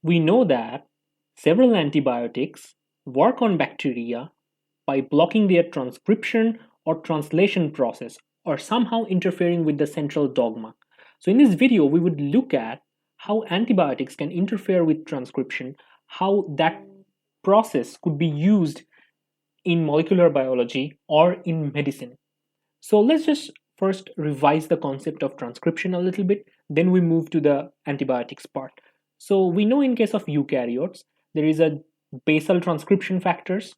We know that several antibiotics work on bacteria by blocking their transcription or translation process or somehow interfering with the central dogma. So, in this video, we would look at how antibiotics can interfere with transcription, how that process could be used in molecular biology or in medicine. So, let's just first revise the concept of transcription a little bit, then we move to the antibiotics part. So, we know in case of eukaryotes, there is a basal transcription factors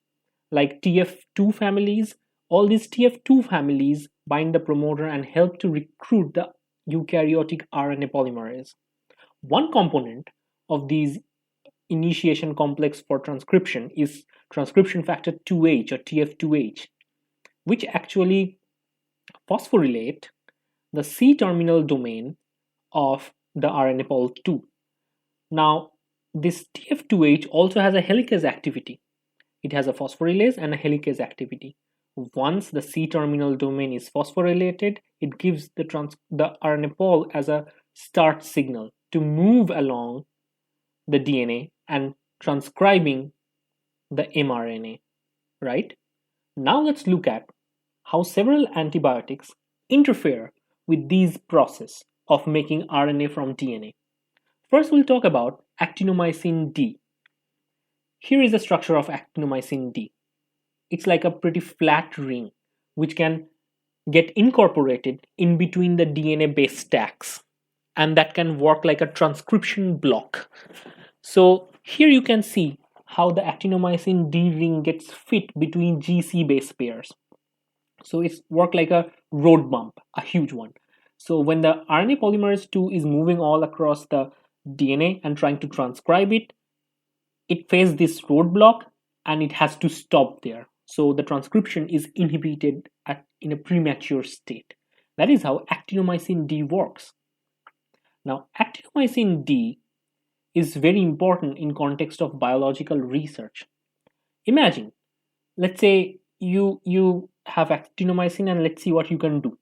like TF2 families. All these TF2 families bind the promoter and help to recruit the eukaryotic RNA polymerase. One component of these initiation complex for transcription is transcription factor 2H or TF2H, which actually phosphorylate the C-terminal domain of the RNA pol 2. Now, this TF2H also has a helicase activity. It has a phosphorylase and a helicase activity. Once the C-terminal domain is phosphorylated, it gives the RNA pol as a start signal to move along the DNA and transcribing the mRNA, right? Now let's look at how several antibiotics interfere with these process of making RNA from DNA. First, we'll talk about actinomycin D. Here is the structure of actinomycin D. It's like a pretty flat ring which can get incorporated in between the DNA base stacks, and that can work like a transcription block. So here you can see how the actinomycin D ring gets fit between GC base pairs. So it's work like a road bump, a huge one. So when the RNA polymerase 2 is moving all across the DNA and trying to transcribe it, it faces this roadblock and it has to stop there. So the transcription is inhibited in a premature state. That is how actinomycin D works. Now, actinomycin D is very important in context of biological research. Imagine, let's say you have actinomycin and let's see what you can do.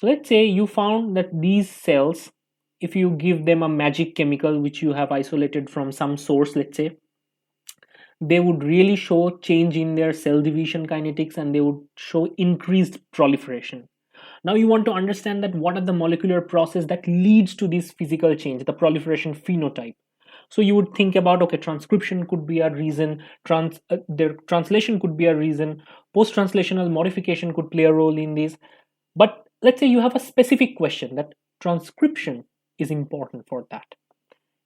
So let's say you found that these cells, if you give them a magic chemical which you have isolated from some source, let's say, they would really show change in their cell division kinetics and they would show increased proliferation. Now you want to understand that what are the molecular process that leads to this physical change, the proliferation phenotype. So you would think about, okay, transcription could be a reason, their translation could be a reason, post-translational modification could play a role in this. But let's say you have a specific question that transcription is important for that.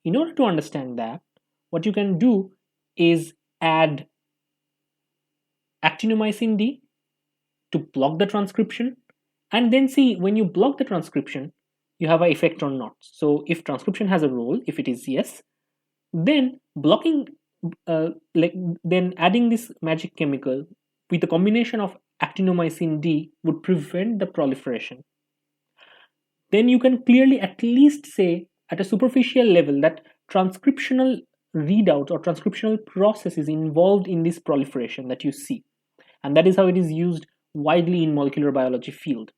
In order to understand that, what you can do is add actinomycin D to block the transcription, and then see when you block the transcription, you have an effect or not. So if transcription has a role, if it is yes, then blocking, then adding this magic chemical with a combination of actinomycin D would prevent the proliferation. Then you can clearly at least say at a superficial level that transcriptional readout or transcriptional process is involved in this proliferation that you see. And that is how it is used widely in molecular biology field.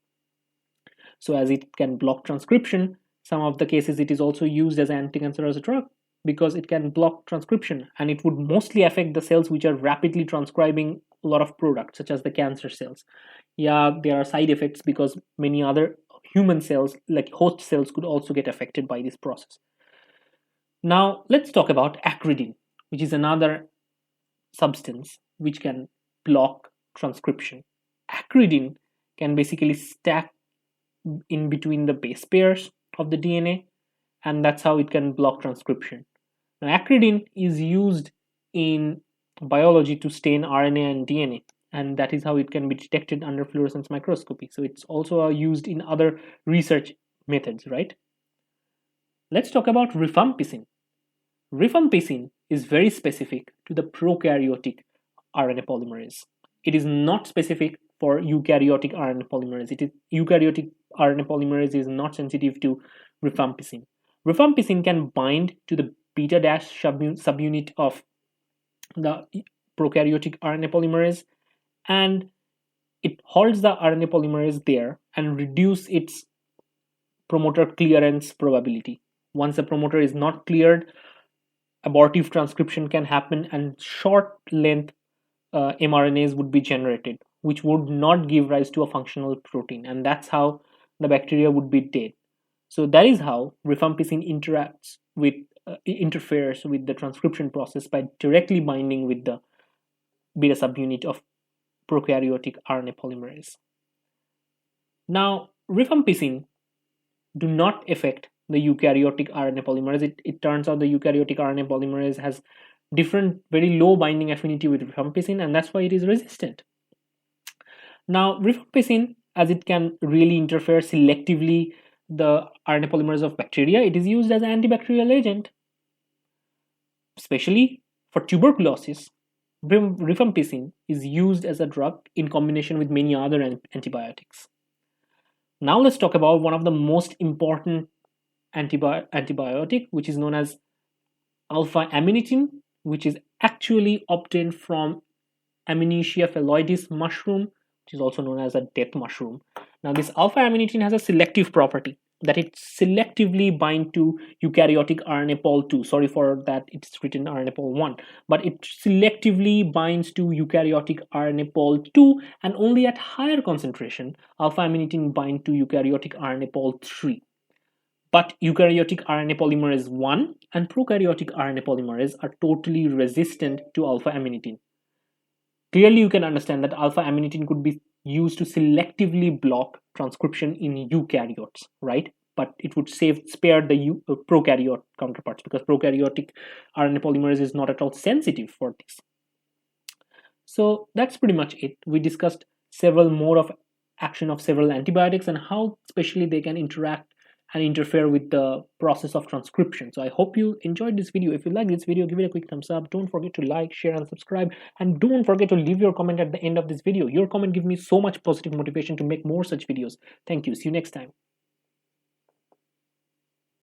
So as it can block transcription, some of the cases it is also used as an anti-cancerous drug because it can block transcription, and it would mostly affect the cells which are rapidly transcribing a lot of products such as the cancer cells. Yeah, there are side effects because many other human cells like host cells could also get affected by this process. Now let's talk about acridin, which is another substance which can block transcription. Acridin can basically stack in between the base pairs of the DNA, and that's how it can block transcription. Now, acridin is used in biology to stain RNA and DNA, and that is how it can be detected under fluorescence microscopy. So it's also used in other research methods, right? Let's talk about rifampicin. Rifampicin is very specific to the prokaryotic RNA polymerase. It is not specific for eukaryotic RNA polymerase. Eukaryotic RNA polymerase is not sensitive to rifampicin. Rifampicin can bind to the beta dash subunit of the prokaryotic RNA polymerase, and it holds the RNA polymerase there and reduce its promoter clearance probability. Once the promoter is not cleared, abortive transcription can happen and short length mRNAs would be generated, which would not give rise to a functional protein, and that's how the bacteria would be dead. So that is how rifampicin interferes with the transcription process by directly binding with the beta subunit of prokaryotic RNA polymerase. Now, rifampicin do not affect the eukaryotic RNA polymerase. It turns out the eukaryotic RNA polymerase has different, very low binding affinity with rifampicin, and that's why it is resistant. Now, rifampicin, as it can really interfere selectively the RNA polymerase of bacteria, it is used as an antibacterial agent, especially for tuberculosis. Rifampicin is used as a drug in combination with many other antibiotics. Now let's talk about one of the most important antibiotic, which is known as alpha-amanitin, which is actually obtained from Amanita phalloides mushroom, which is also known as a death mushroom. Now this alpha-amanitin has a selective property that it selectively binds to eukaryotic RNA pol 2. Sorry for that, it's written RNA pol 1, but it selectively binds to eukaryotic RNA pol 2, and only at higher concentration alpha-amanitin bind to eukaryotic RNA pol 3. But eukaryotic RNA polymerase 1 and prokaryotic RNA polymerase are totally resistant to alpha-amanitin. Clearly, you can understand that alpha-amanitin could be used to selectively block transcription in eukaryotes, right? But it would spare the prokaryote counterparts, because prokaryotic RNA polymerase is not at all sensitive for this. So that's pretty much it. We discussed several mode of action of several antibiotics and how especially they can interact and interfere with the process of transcription. So I hope you enjoyed this video. If you like this video, give it a quick thumbs up. Don't forget to like, share, and subscribe. And don't forget to leave your comment at the end of this video. Your comment gives me so much positive motivation to make more such videos. Thank you. See you next time.